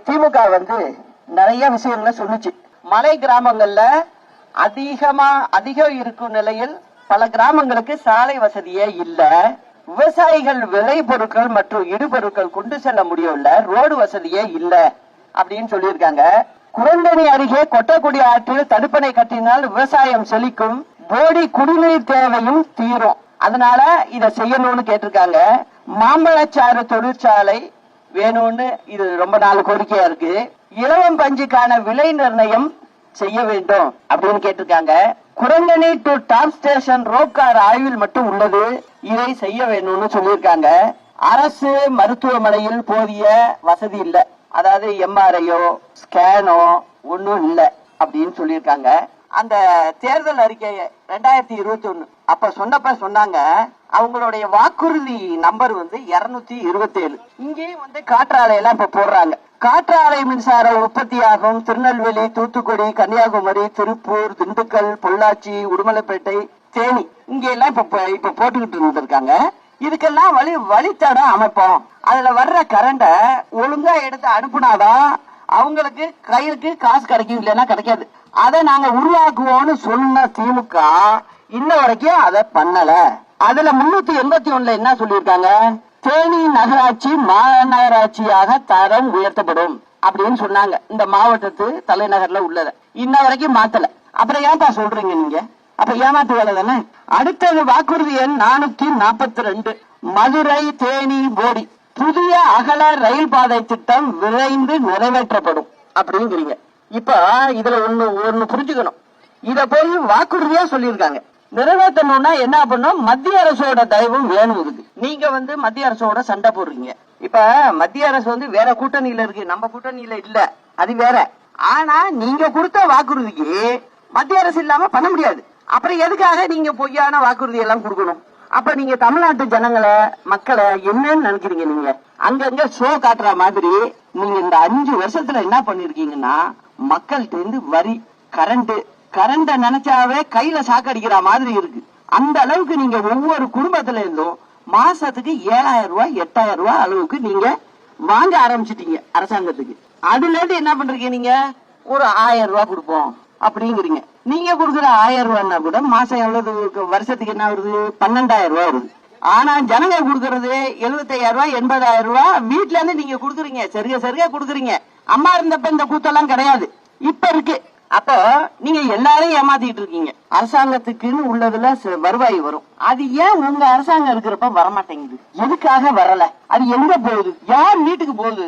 திமுக நிறைய விஷயங்களை சொல்லுச்சு. மலை கிராமங்கள்ல அதிகம் இருக்கும் நிலையில் பல கிராமங்களுக்கு சாலை வசதியே இல்ல. விவசாயிகள் விளை பொருட்கள் மற்றும் இடுபொருட்கள் கொண்டு செல்ல முடியல, ரோடு வசதியே இல்ல அப்படின்னு சொல்லியிருக்காங்க. குரங்கணி அருகே கொட்டக்குடி ஆற்றில் தடுப்பணை கட்டினால் விவசாயம் செழிக்கும், போடி குடிநீர் தேவையும் தீரும், அதனால இத செய்யணும்னு கேட்டிருக்காங்க. மாம்பழச்சாறு தொழிற்சாலை வேணும்னு இது ரொம்ப நாள் கோரிக்கையா இருக்கு. இலவம் பஞ்சுக்கான விலை நிர்ணயம் செய்ய வேண்டும் அப்படின்னு கேட்டிருக்காங்க. Kurangani to top station rope car ஆய்வில் மட்டும் உள்ளது, இதை செய்ய வேணும்னு சொல்லியிருக்காங்க. அரசு மருத்துவமனையில் போதிய வசதி இல்ல, அதாவது எம்ஆர்ஐயோ ஸ்கேனோ ஒன்னும் இல்ல அப்படின்னு சொல்லியிருக்காங்க. அந்த தேர்தல் அறிக்கை 2021 அப்ப சொன்னாங்க அவங்களுடைய வாக்குறுதி நம்பர் 227. இங்கேயும் காற்றாலை எல்லாம் இப்ப போடுறாங்க. காற்றாலை மின்சார உற்பத்தியாகும் திருநெல்வேலி, தூத்துக்குடி, கன்னியாகுமரி, திருப்பூர், திண்டுக்கல், பொள்ளாச்சி, உடுமலைப்பேட்டை, தேனி இங்க எல்லாம் இப்ப போட்டுக்கிட்டு இருந்திருக்காங்க. இதுக்கெல்லாம் வழித்தடம் அமைப்போம். அதுல வர்ற கரண்ட ஒழுங்கா எடுத்து அனுப்புனாதான் அவங்களுக்கு கையிலுக்கு காசு கிடைக்கும், இல்லைன்னா கிடைக்காது. அதை நாங்க உருவாக்குவோம்னு சொன்ன திமுக இன்ன வரைக்கும் அதை பண்ணல. அதுல 381 என்ன சொல்லியிருக்காங்க, தேனி நகராட்சி மாநகராட்சியாக தரம் உயர்த்தப்படும் அப்படின்னு சொன்னாங்க. இந்த மாவட்டத்து தலைநகர்ல உள்ளத இன்ன வரைக்கும் மாத்தல. அப்புறம் ஏன்டா சொல்றீங்க நீங்க? அப்ப ஏமாத்து வேலை தானே. அடுத்தது வாக்குறுதி எண் 442 மதுரை, தேனி, போடி புதிய அகல ரயில் பாதை திட்டம் விரைந்து நிறைவேற்றப்படும் அப்படிங்கிறீங்க. இப்ப இதுல ஒண்ணு புரிஞ்சுக்கணும். இத போய் வாக்குறுதியா சொல்லியிருக்காங்க. நிறைவேற்றணும்னா என்ன பண்ணும், மத்திய அரசோட தயவும் வேணும். இருக்கு நீங்க மத்திய அரசோட சண்டை போடுறீங்க. இப்ப மத்திய அரசு வேற கூட்டணியில இருக்கு, நம்ம கூட்டணியில இல்ல, அது வேற. ஆனா நீங்க கொடுத்த வாக்குறுதிக்கு மத்திய அரசு இல்லாம பண்ண முடியாது. அப்புறம் எதுக்காக நீங்க பொய்யான வாக்குறுதி எல்லாம் கொடுக்கணும்? அப்ப நீங்க தமிழ்நாட்டு ஜனங்களை மக்களை என்னன்னு நினைக்கிறீங்க? நீங்க அங்கங்க ஷோ காட்டுற மாதிரி நீங்க இந்த 5 வருஷத்துல என்ன பண்ணிருக்கீங்கன்னா, மக்கள்கிட்ட இருந்து வரி, கரண்ட நினைச்சாவே கையில சாக்கடிக்கிற மாதிரி இருக்கு. அந்த அளவுக்கு நீங்க ஒவ்வொரு குடும்பத்துல இருந்தும் மாசத்துக்கு 7000 ரூபாய் 8000 ரூபாய் அளவுக்கு நீங்க வாங்க ஆரம்பிச்சிட்டீங்க அரசாங்கத்துக்கு. அதுல இருந்து என்ன பண்றீங்க, நீங்க ஒரு 1000 ரூபாய் கொடுப்போம் அப்படிங்கிறீங்க. நீங்க கொடுக்குற 1000 ரூபாய்னா கூட மாசம் எவ்வளவு, வருஷத்துக்கு என்ன வருது, 12000 ரூபாய் வருது. ஆனா ஜனங்க கொடுக்கறது 75000 ரூபாய் 80000 ரூபாய் வீட்டுல இருந்து நீங்க கொடுக்குறீங்க, சரியா கொடுக்குறீங்க. அம்மா இருந்தப்ப இந்த கூத்தெல்லாம் கிடையாது, இப்ப இருக்கு. அப்ப நீங்க எல்லாரையும் ஏமாத்திட்டு இருக்கீங்க. அரசாங்கத்துக்குன்னு உள்ளதுல வருவாய் வரும், அது ஏன் உங்க அரசாங்கம் இருக்கிறப்ப வரமாட்டேங்குது? எதுக்காக வரல? அது எங்க போகுது? யார் வீட்டுக்கு போகுது?